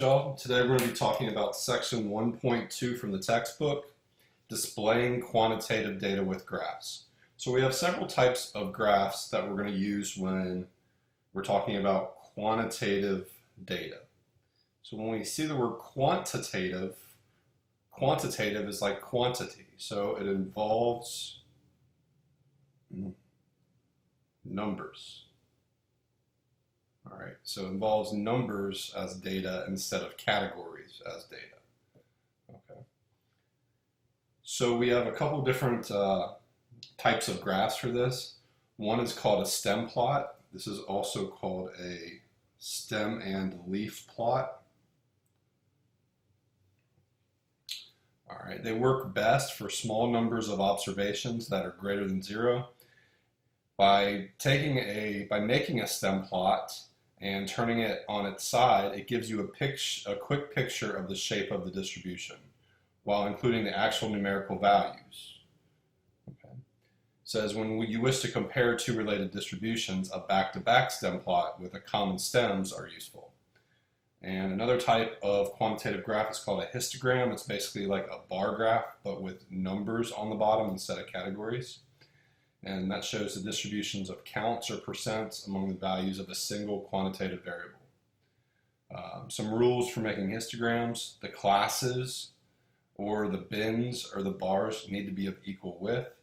Y'all, today we're going to be talking about section 1.2 from the textbook, displaying quantitative data with graphs. So we have several types of graphs that we're going to use when we're talking about quantitative data. So when we see the word quantitative, quantitative is like quantity. So it involves numbers. All right, so it involves numbers as data instead of categories as data. Okay. So we have a couple different types of graphs for this. One is called a stem plot. This is also called a stem and leaf plot. All right, they work best for small numbers of observations that are greater than zero. By making a stem plot and turning it on its side, it gives you a quick picture of the shape of the distribution while including the actual numerical values. Okay. It says when you wish to compare two related distributions, a back-to-back stem plot with a common stems are useful. And another type of quantitative graph is called a histogram. It's basically like a bar graph, but with numbers on the bottom instead of categories. And that shows the distributions of counts or percents among the values of a single quantitative variable. Some rules for making histograms: the classes or the bins or the bars need to be of equal width.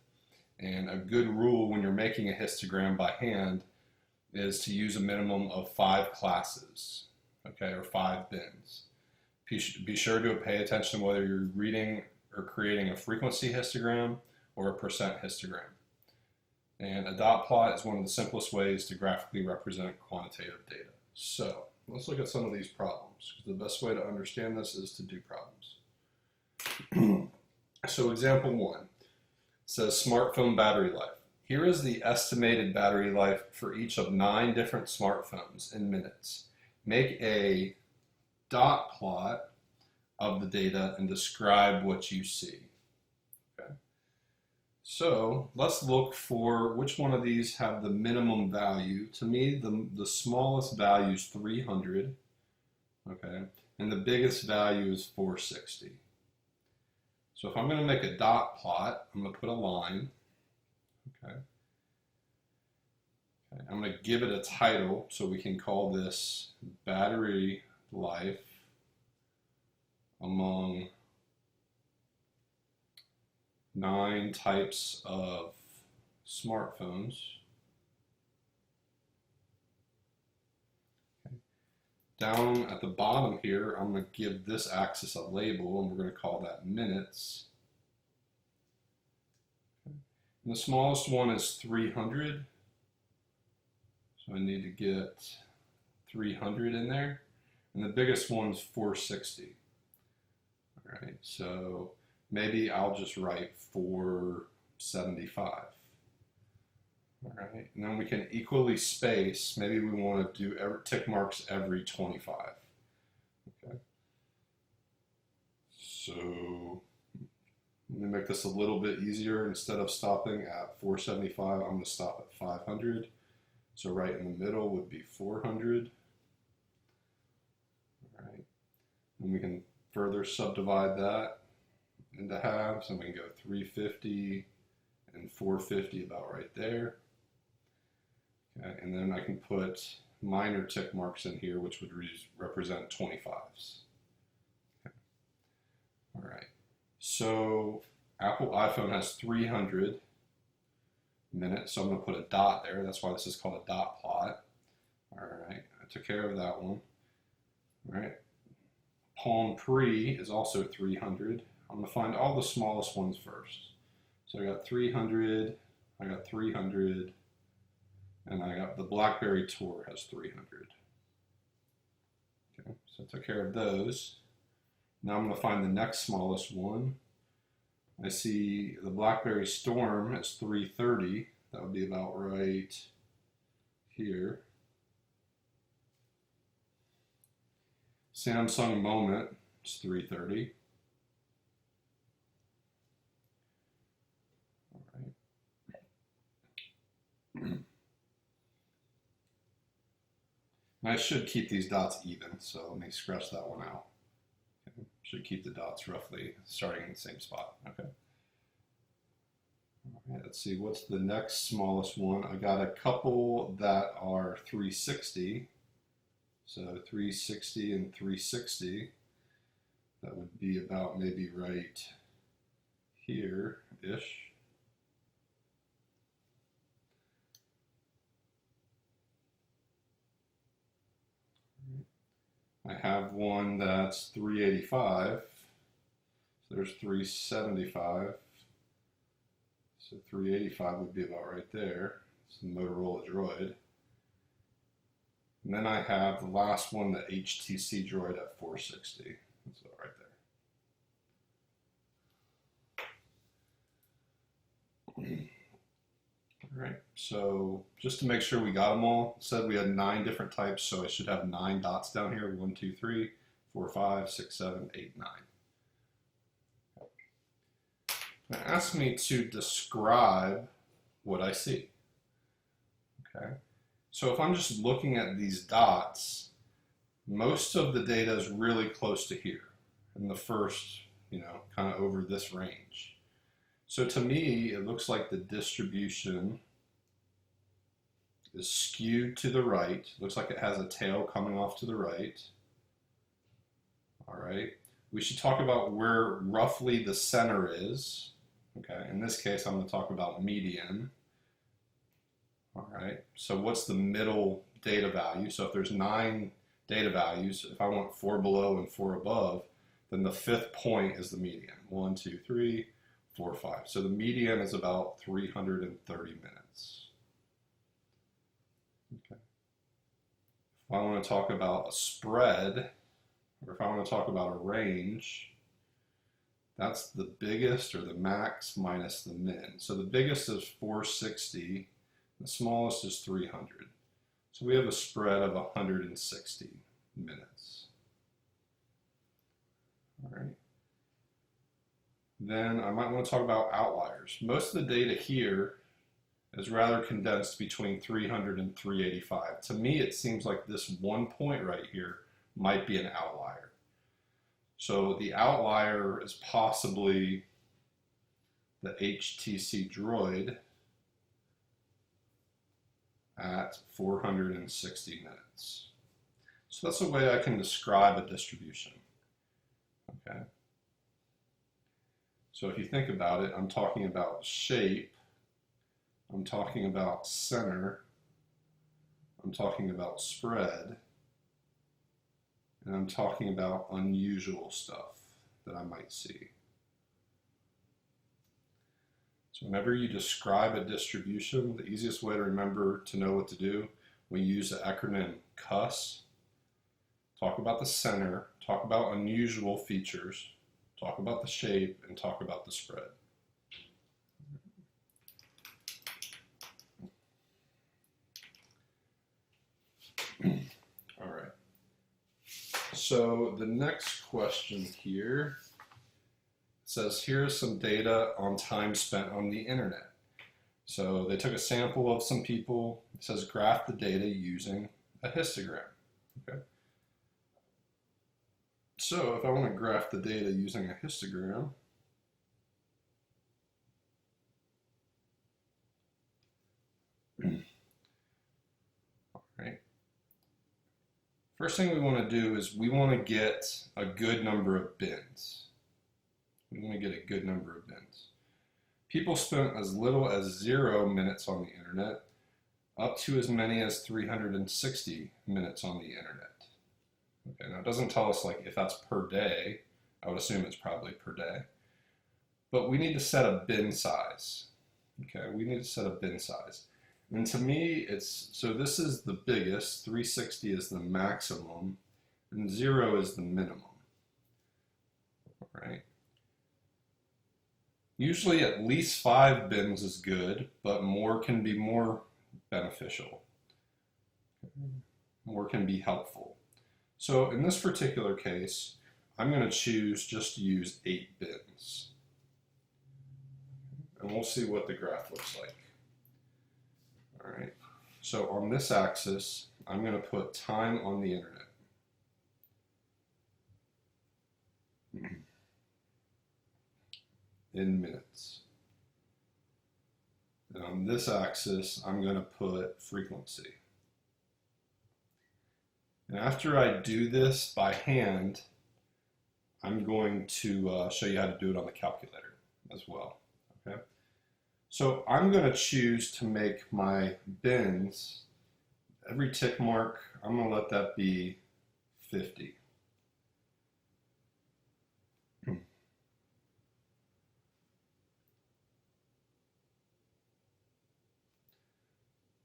And a good rule when you're making a histogram by hand is to use a minimum of 5 classes, okay, or 5 bins. Be sure to pay attention to whether you're reading or creating a frequency histogram or a percent histogram. And a dot plot is one of the simplest ways to graphically represent quantitative data. So let's look at some of these problems. The best way to understand this is to do problems. So example 1 says smartphone battery life. Here is the estimated battery life for each of 9 different smartphones in minutes. Make a dot plot of the data and describe what you see. So let's look for which one of these have the minimum value. To me, the smallest value is 300, okay, and the biggest value is 460. So if I'm going to make a dot plot, I'm going to put a line, okay. I'm going to give it a title, so we can call this battery life among 9 types of smartphones. Okay. Down at the bottom here, I'm going to give this axis a label, and we're going to call that minutes. Okay. And the smallest one is 300, so I need to get 300 in there, and the biggest one is 460. All right, so maybe I'll just write 475. All right, and then we can equally space. Maybe we want to do tick marks every 25. Okay. So let me make this a little bit easier. Instead of stopping at 475, I'm going to stop at 500. So right in the middle would be 400. All right, and we can further subdivide that into halves, and we can go 350 and 450 about right there. Okay, and then I can put minor tick marks in here, which would represent 25s. Okay. All right, so Apple iPhone has 300 minutes, so I'm going to put a dot there. That's why this is called a dot plot. All right, I took care of that one. All right, Palm Pre is also 300. I'm going to find all the smallest ones first. So I got 300, I got 300, and I got the BlackBerry Tour has 300. Okay, so I took care of those. Now I'm going to find the next smallest one. I see the BlackBerry Storm has 330. That would be about right here. Samsung Moment is 330. I should keep these dots even, so let me scratch that one out. Okay. Should keep the dots roughly starting in the same spot. Okay. All right, let's see, what's the next smallest one? I got a couple that are 360. So 360 and 360. That would be about maybe right here-ish. I have one that's 385, so there's 375, so 385 would be about right there. It's the Motorola Droid. And then I have the last one, the HTC Droid at 460. That's about right there. All right, so just to make sure we got them all, said we had 9 different types, so I should have 9 dots down here. 1, 2, 3, 4, 5, 6, 7, 8, 9. Now ask me to describe what I see. Okay, so if I'm just looking at these dots, most of the data is really close to here in the first, kind of over this range. So to me, it looks like the distribution is skewed to the right. Looks like it has a tail coming off to the right. All right. We should talk about where roughly the center is. Okay. In this case, I'm going to talk about median. All right. So what's the middle data value? So if there's 9 data values, if I want 4 below and 4 above, then the 5th point is the median. 1, 2, 3, 4, 5. So the median is about 330 minutes. Okay. If I want to talk about a spread, or if I want to talk about a range, that's the biggest or the max minus the min. So the biggest is 460, the smallest is 300. So we have a spread of 160 minutes. All right. Then I might want to talk about outliers. Most of the data here is rather condensed between 300 and 385. To me, it seems like this one point right here might be an outlier. So the outlier is possibly the HTC Droid at 460 minutes. So that's a way I can describe a distribution. Okay. So if you think about it, I'm talking about shape, I'm talking about center, I'm talking about spread, and I'm talking about unusual stuff that I might see. So whenever you describe a distribution, the easiest way to remember to know what to do, we use the acronym CUS. Talk about the center, talk about unusual features, talk about the shape, and talk about the spread. All right. So the next question here says, here's some data on time spent on the internet. So they took a sample of some people. It says graph the data using a histogram. Okay. So if I want to graph the data using a histogram, all right. First thing we want to do is we want to get a good number of bins. We want to get a good number of bins. People spent as little as 0 minutes on the internet, up to as many as 360 minutes on the internet. Okay, now it doesn't tell us like if that's per day. I would assume it's probably per day. But we need to set a bin size. Okay, we need to set a bin size. And to me, so this is the biggest, 360 is the maximum, and 0 is the minimum. All right. Usually at least 5 bins is good, but more can be more beneficial. More can be helpful. So in this particular case, I'm going to choose just to use 8 bins. And we'll see what the graph looks like. All right. So on this axis, I'm going to put time on the internet. In minutes. And on this axis, I'm going to put frequency. And after I do this by hand, I'm going to show you how to do it on the calculator as well. Okay. So I'm going to choose to make my bins, every tick mark, I'm going to let that be 50.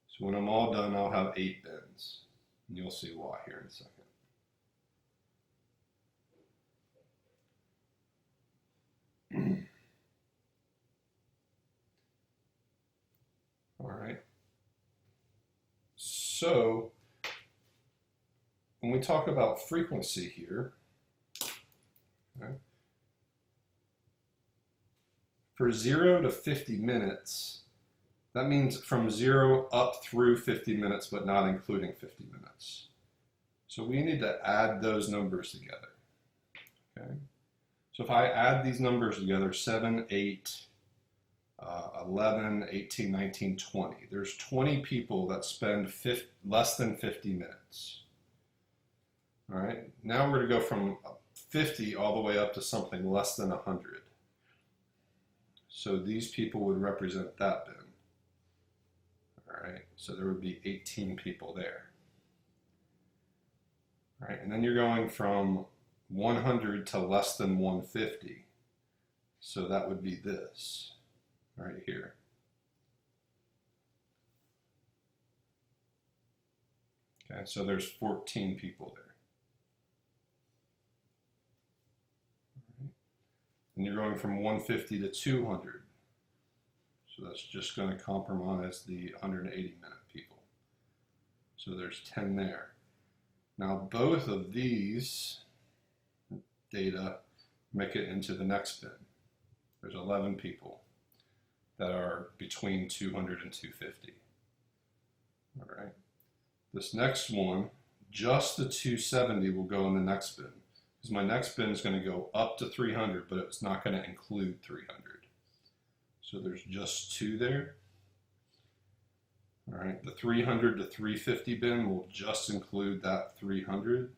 So when I'm all done, I'll have 8 bins. And you'll see why here in a second. All right. So when we talk about frequency here, okay, for 0 to 50 minutes, that means from 0 up through 50 minutes, but not including 50 minutes. So we need to add those numbers together. Okay. So if I add these numbers together, 7, 8, 11, 18, 19, 20. There's 20 people that spend less than 50 minutes. All right. Now we're going to go from 50 all the way up to something less than 100. So these people would represent that bin. All right. So there would be 18 people there. All right. And then you're going from 100 to less than 150. So that would be this right here. Okay, so there's 14 people there. All right. And you're going from 150 to 200. So that's just going to compromise the 180-minute people. So there's 10 there. Now both of these data make it into the next bin. There's 11 people that are between 200 and 250. All right. This next one, just the 270 will go in the next bin, because my next bin is going to go up to 300, but it's not going to include 300. So there's just 2 there. All right. The 300 to 350 bin will just include that 300.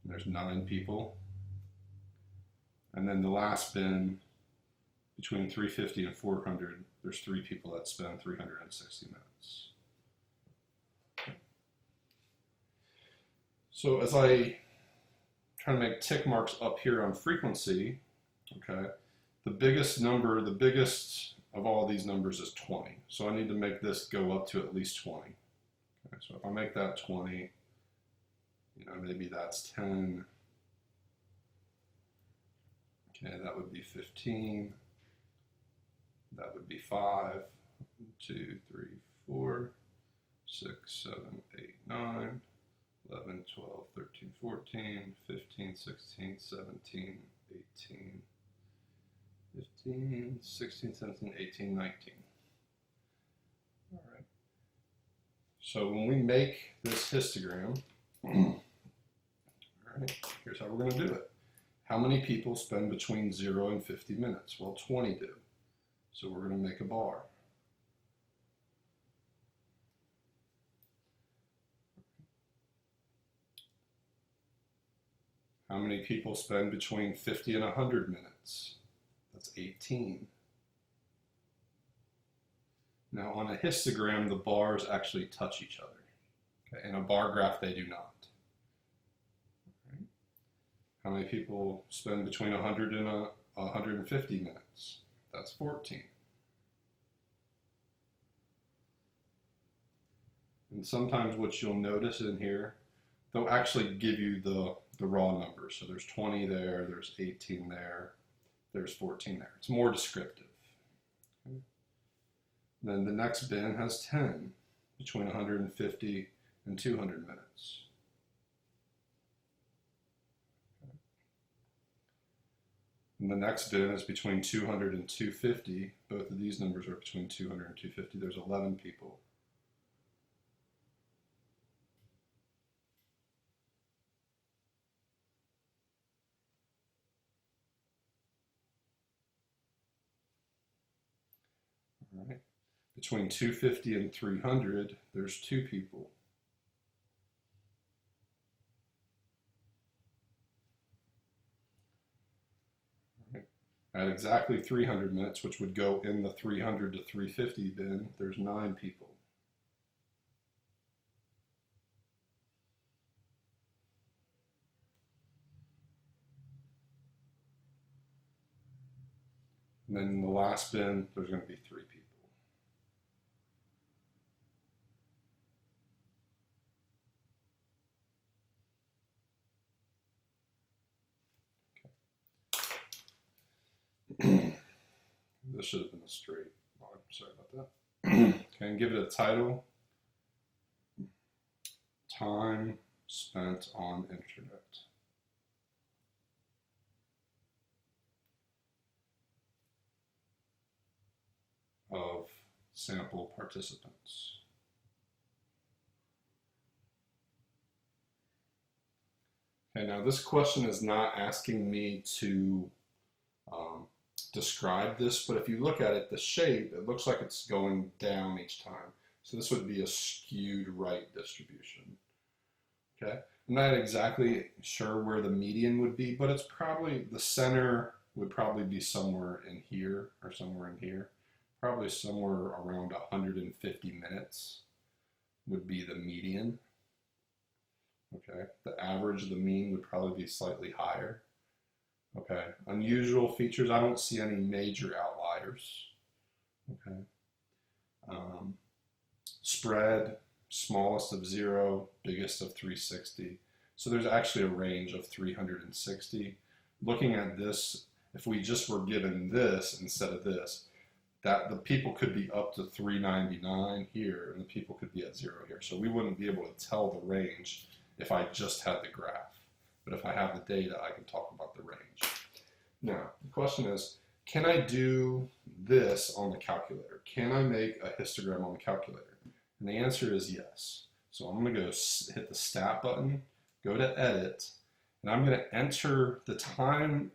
There's 9 people. And then the last bin, between 350 and 400, there's 3 people that spend 360 minutes. So as I try to make tick marks up here on frequency, okay, the biggest of all these numbers is 20. So I need to make this go up to at least 20. Okay, so if I make that 20, maybe that's 10. Okay, that would be 15. That would be 5, 2, 3, 4, 6, 7, 8, 9, 11, 12, 13, 14, 15, 16, 17, 18, 15, 16, 17, 18, 19. All right. So when we make this histogram, all right, here's how we're going to do it. How many people spend between 0 and 50 minutes? Well, 20 do. So we're going to make a bar. How many people spend between 50 and 100 minutes? That's 18. Now on a histogram, the bars actually touch each other. Okay? In a bar graph, they do not. Okay. How many people spend between 100 and 150 minutes? That's 14. And sometimes what you'll notice in here, they'll actually give you the raw numbers. So there's 20 there, there's 18 there, there's 14 there. It's more descriptive. Okay. Then the next bin has 10, between 150 and 200 minutes. Okay. And the next bin is between 200 and 250. Both of these numbers are between 200 and 250. There's 11 people. between 250 and 300, there's 2 people. At exactly 300 minutes, which would go in the 300 to 350 bin, there's 9 people. And then in the last bin, there's going to be 3 people. This should have been a straight line. Sorry about that. Okay, and give it a title. Time spent on internet. Of sample participants. Okay, now this question is not asking me to describe this, but if you look at it, the shape, it looks like it's going down each time. So this would be a skewed right distribution. Okay, I'm not exactly sure where the median would be, but it's probably, the center would probably be somewhere in here or somewhere in here. Probably somewhere around 150 minutes would be the median. Okay, the average, the mean would probably be slightly higher. Okay, unusual features, I don't see any major outliers. Okay, spread, smallest of 0, biggest of 360. So there's actually a range of 360. Looking at this, if we just were given this instead of this, that the people could be up to 399 here, and the people could be at 0 here. So we wouldn't be able to tell the range if I just had the graph. But if I have the data, I can talk about the range. Now, the question is, can I do this on the calculator? Can I make a histogram on the calculator? And the answer is yes. So I'm going to go hit the Stat button, go to Edit, and I'm going to enter the time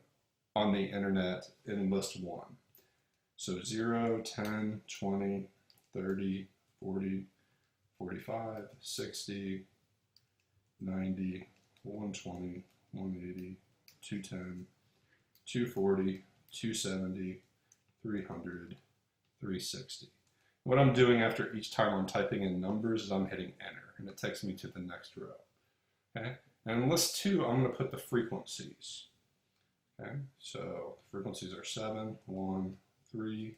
on the internet in list 1. So 0, 10, 20, 30, 40, 45, 60, 90, 120, 180, 210, 240, 270, 300, 360. What I'm doing after each time I'm typing in numbers is I'm hitting enter, and it takes me to the next row. Okay? And in list 2, I'm going to put the frequencies. Okay? So frequencies are 7, 1, 3,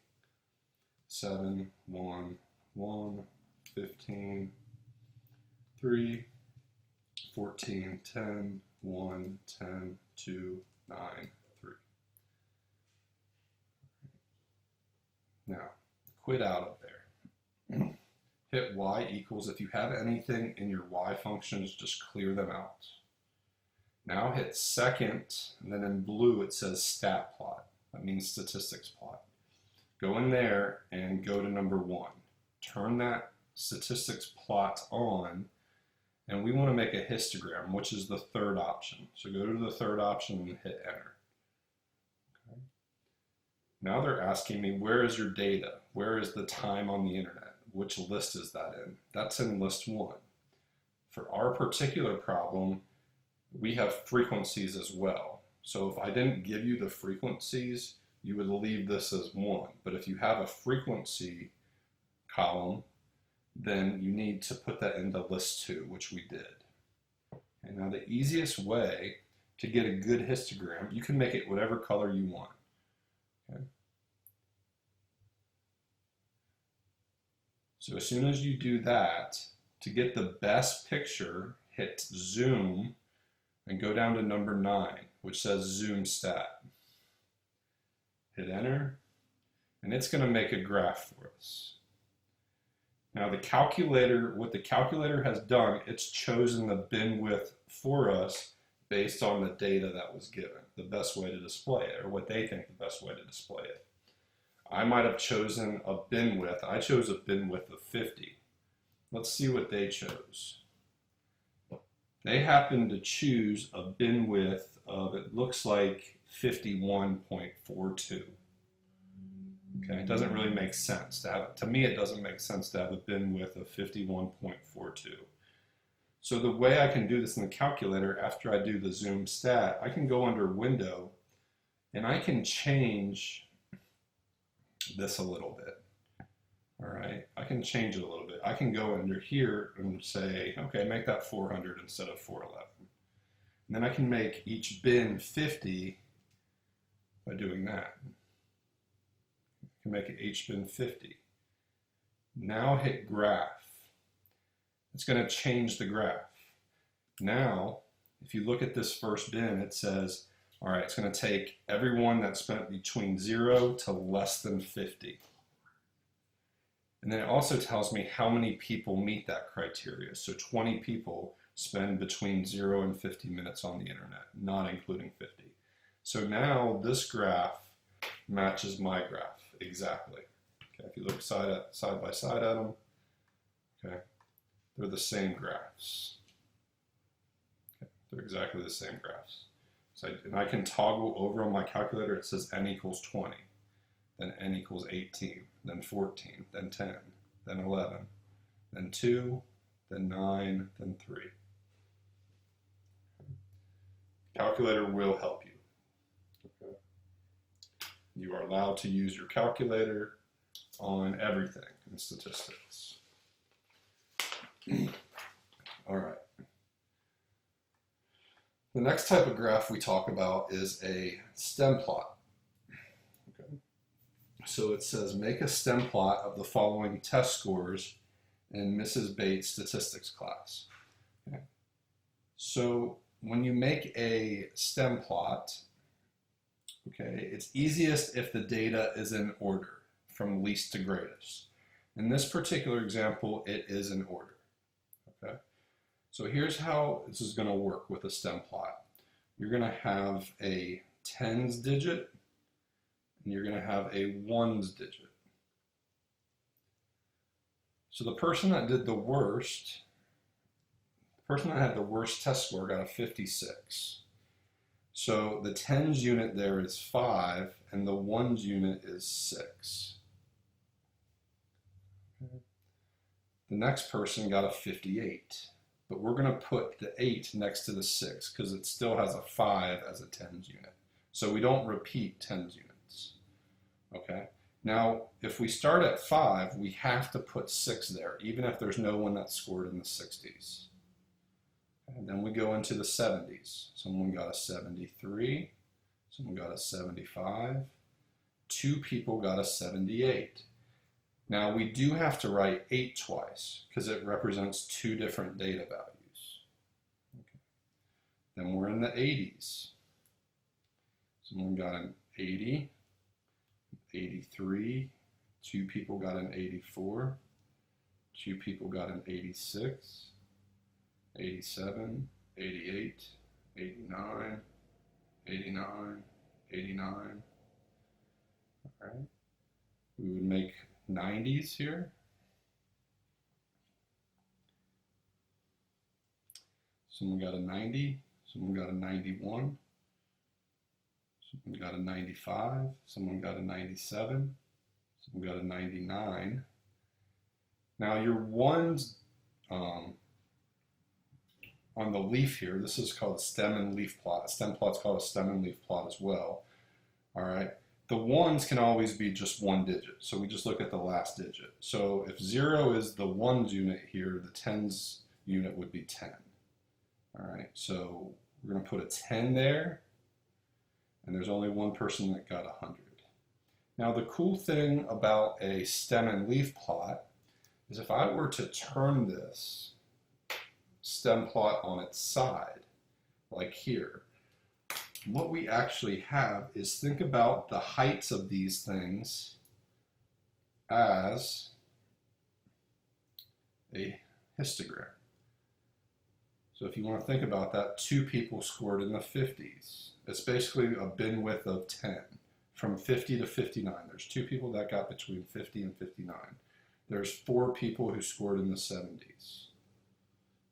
7, 1, 1, 15, 3, 14, 10, 1, 10, 2, 9, 3. Now, quit out of there. Hit y equals. If you have anything in your y functions, just clear them out. Now hit second, and then in blue it says stat plot. That means statistics plot. Go in there and go to number 1. Turn that statistics plot on, and we want to make a histogram, which is the third option. So go to the third option and hit enter. Okay. Now they're asking me, where is your data? Where is the time on the internet? Which list is that in? That's in list 1. For our particular problem, we have frequencies as well. So if I didn't give you the frequencies, you would leave this as 1. But if you have a frequency column, then you need to put that into list 2, which we did. And now the easiest way to get a good histogram, you can make it whatever color you want. Okay? So as soon as you do that, to get the best picture, hit zoom and go down to number 9, which says zoom stat. Hit enter, and it's going to make a graph for us. Now the calculator, what the calculator has done, it's chosen the bin width for us based on the data that was given, the best way to display it, or what they think the best way to display it. I might have chosen a bin width. I chose a bin width of 50. Let's see what they chose. They happen to choose a bin width of, it looks like 51.42. Okay, it doesn't really make sense to have, to me it doesn't make sense to have a bin width of 51.42. So the way I can do this in the calculator after I do the zoom stat, I can go under window and I can change this a little bit. All right, I can change it a little bit. I can go under here and say, okay, make that 400 instead of 411. And then I can make each bin 50 by doing that. I can make it each bin 50. Now hit graph. It's going to change the graph. Now, if you look at this first bin, it says, all right, it's going to take everyone that spent between 0 to less than 50. And then it also tells me how many people meet that criteria. So 20 people spend between 0 and 50 minutes on the internet, not including 50. So now this graph matches my graph exactly. Okay, if you look side by side at them, okay, they're the same graphs. Okay, they're exactly the same graphs. So and I can toggle over on my calculator. It says n equals 20, then n equals 18, then 14, then 10, then 11, then 2, then 9, then 3. Calculator will help you. Okay. You are allowed to use your calculator on everything in statistics. All right. The next type of graph we talk about is a stem plot. Okay. So it says make a stem plot of the following test scores in Mrs. Bates' statistics class. Okay. So when you make a stem plot, okay, it's easiest if the data is in order from least to greatest. In this particular example, it is in order. Okay. So here's how this is going to work with a stem plot. You're going to have a tens digit and you're going to have a ones digit. So the person that did the worst, the person that had the worst test score got a 56. So the tens unit there is 5 and the ones unit is 6. The next person got a 58. But we're going to put the 8 next to the 6 because it still has a 5 as a tens unit. So we don't repeat tens units. Okay? Now, if we start at 5, we have to put 6 there, even if there's no one that scored in the 60s. And then we go into the 70s. Someone got a 73. Someone got a 75. 2 people got a 78. Now we do have to write 8 twice because it represents 2 different data values. Okay. Then we're in the 80s. Someone got an 80, 83, 2 people got an 84, 2 people got an 86, 87, 88, 89, 89, 89. All right. We would make 90s here. Someone got a 90, someone got a 91, someone got a 95, someone got a 97, someone got a 99. Now your ones on the leaf here, this is called a stem and leaf plot. A stem plot's called a stem and leaf plot as well. All right. The ones can always be just 1 digit, so we just look at the last digit. So if 0 is the ones unit here, the tens unit would be 10. All right, so we're going to put a 10 there, and there's only one person that got 100. Now the cool thing about a stem and leaf plot is if I were to turn this stem plot on its side, like here, what we actually have is think about the heights of these things as a histogram. So if you want to think about that, 2 people scored in the 50s. It's basically a bin width of 10 from 50 to 59. There's 2 people that got between 50 and 59. There's 4 people who scored in the 70s.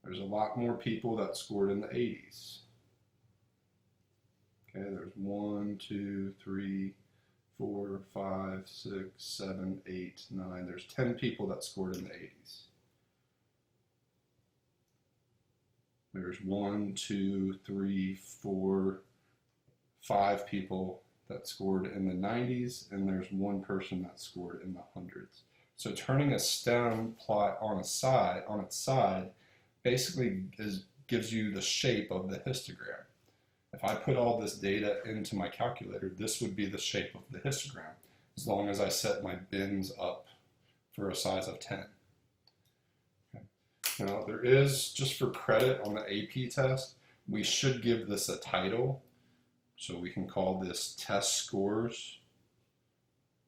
There's a lot more people that scored in the 80s. Okay, there's 1, 2, 3, 4, 5, 6, 7, 8, 9. There's 10 people that scored in the 80s. There's 1, 2, 3, 4, 5 people that scored in the 90s, and there's one person that scored in the hundreds. So turning a stem plot on its side basically gives you the shape of the histogram. If I put all this data into my calculator, this would be the shape of the histogram, as long as I set my bins up for a size of 10. Okay. Now there is, just for credit on the AP test, we should give this a title. So we can call this test scores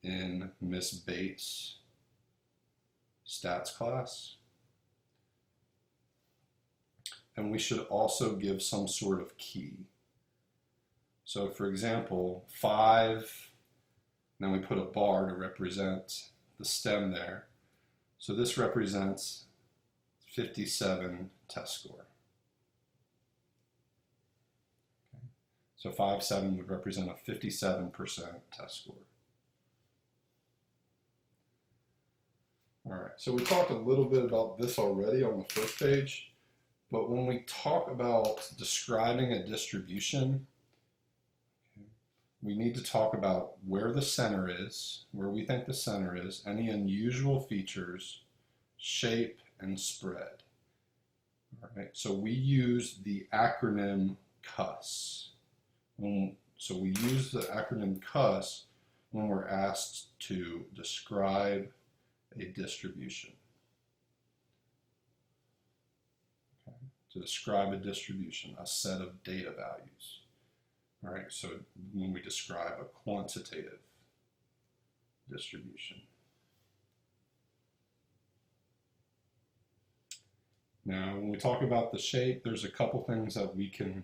in Miss Bates' stats class. And we should also give some sort of key. So for example, 5, then we put a bar to represent the stem there. So this represents 57 test score. Okay. So 5, 7 would represent a 57% test score. All right, so we talked a little bit about this already on the first page, but when we talk about describing a distribution, we need to talk about where the center is, where we think the center is, any unusual features, shape, and spread. All right, so we use the acronym CUS. So we use the acronym CUS when we're asked to describe a distribution. Okay. To describe a distribution, a set of data values. All right, so when we describe a quantitative distribution. Now, when we talk about the shape, there's a couple things that we can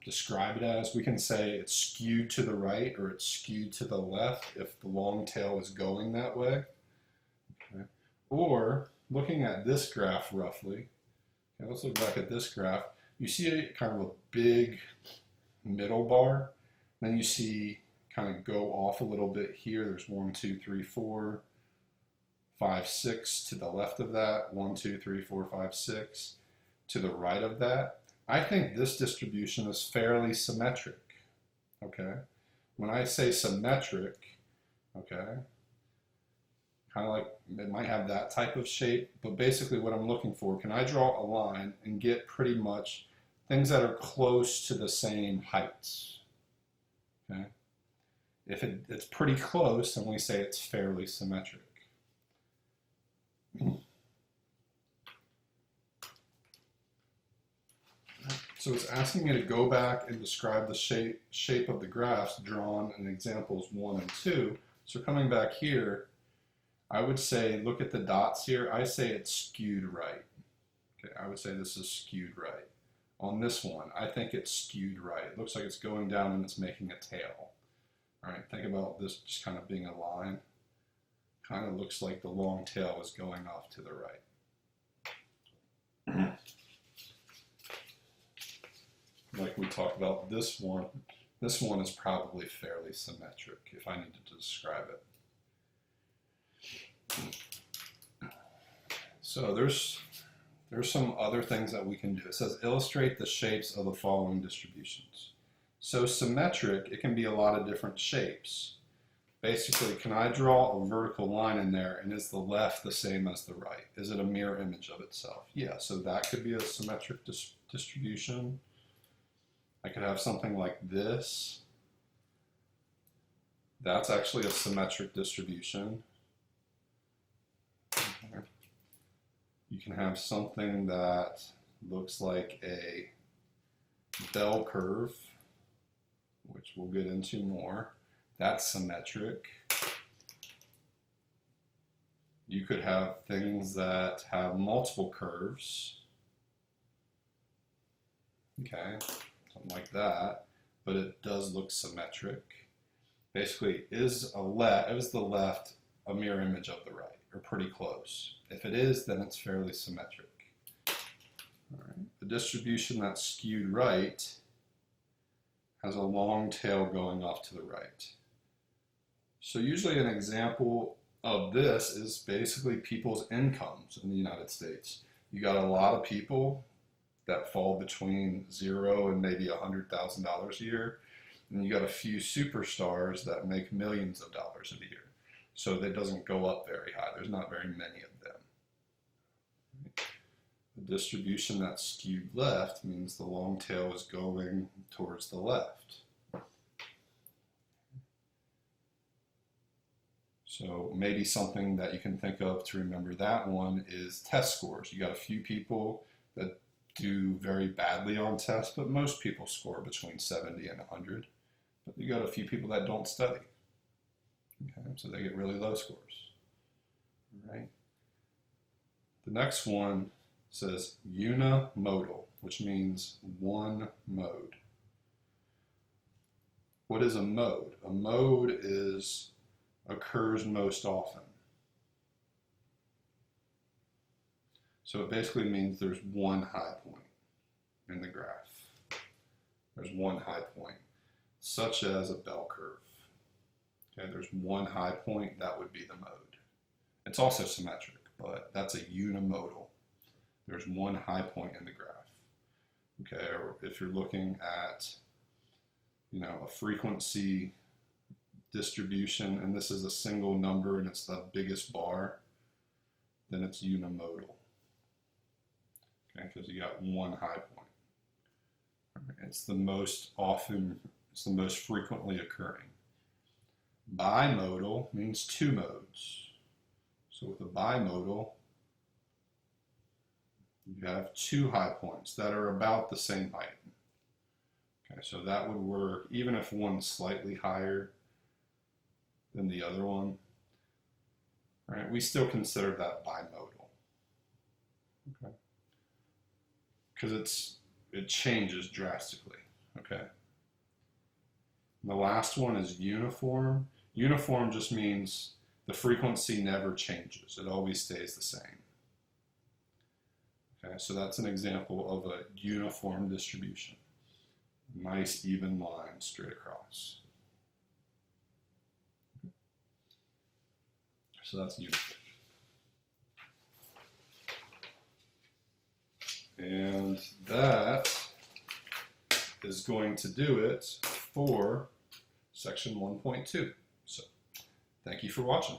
describe it as. We can say it's skewed to the right or it's skewed to the left if the long tail is going that way. Okay. Or looking at this graph roughly, okay, let's look back at this graph. You see a kind of a big middle bar, then you see kind of go off a little bit here. There's 1, 2, 3, 4, 5, 6 to the left of that, 1, 2, 3, 4, 5, 6 to the right of that. I think this distribution is fairly symmetric. Okay, when I say symmetric, okay, kind of like it might have that type of shape, but basically what I'm looking for, can I draw a line and get pretty much things that are close to the same heights? Okay, if it's pretty close, then we say it's fairly symmetric. So it's asking me to go back and describe the shape of the graphs drawn in examples 1 and 2. So coming back here, I would say, look at the dots here. I say it's skewed right. Okay, I would say this is skewed right. On this one, I think it's skewed right. It looks like it's going down and it's making a tail. All right, think about this just kind of being a line. Kind of looks like the long tail is going off to the right. Like we talked about this one is probably fairly symmetric if I needed to describe it. So there's some other things that we can do. It says illustrate the shapes of the following distributions. So symmetric, it can be a lot of different shapes. Basically, can I draw a vertical line in there and is the left the same as the right? Is it a mirror image of itself? Yeah, so that could be a symmetric distribution. I could have something like this. That's actually a symmetric distribution. You can have something that looks like a bell curve, which we'll get into more. That's symmetric. You could have things that have multiple curves. Okay, something like that, but it does look symmetric. Basically, is the left a mirror image of the right, or pretty close? If it is, then it's fairly symmetric. All right. The distribution that's skewed right has a long tail going off to the right. So usually an example of this is basically people's incomes in the United States. You got a lot of people that fall between zero and maybe $100,000 a year, and you got a few superstars that make millions of dollars a year. So that doesn't go up very high. There's not very many of them. The distribution that's skewed left means the long tail is going towards the left. So maybe something that you can think of to remember that one is test scores. You got a few people that do very badly on tests, but most people score between 70 and 100. But you got a few people that don't study. Okay, so they get really low scores. All right. The next one says unimodal, which means one mode. What is a mode? A mode occurs most often. So it basically means there's one high point in the graph. There's one high point, such as a bell curve. Okay, there's one high point, that would be the mode. It's also symmetric, but that's a unimodal. There's one high point in the graph. Okay, or if you're looking at, a frequency distribution, and this is a single number and it's the biggest bar, then it's unimodal. Okay, because you got one high point. It's the most frequently occurring. Bimodal means two modes. So with a bimodal, you have two high points that are about the same height. Okay, so that would work even if one's slightly higher than the other one. All right, we still consider that bimodal. Okay, because it changes drastically. Okay. And the last one is uniform. Uniform just means the frequency never changes. It always stays the same. Okay, so that's an example of a uniform distribution. Nice even line straight across. So that's uniform. And that is going to do it for section 1.2. So thank you for watching.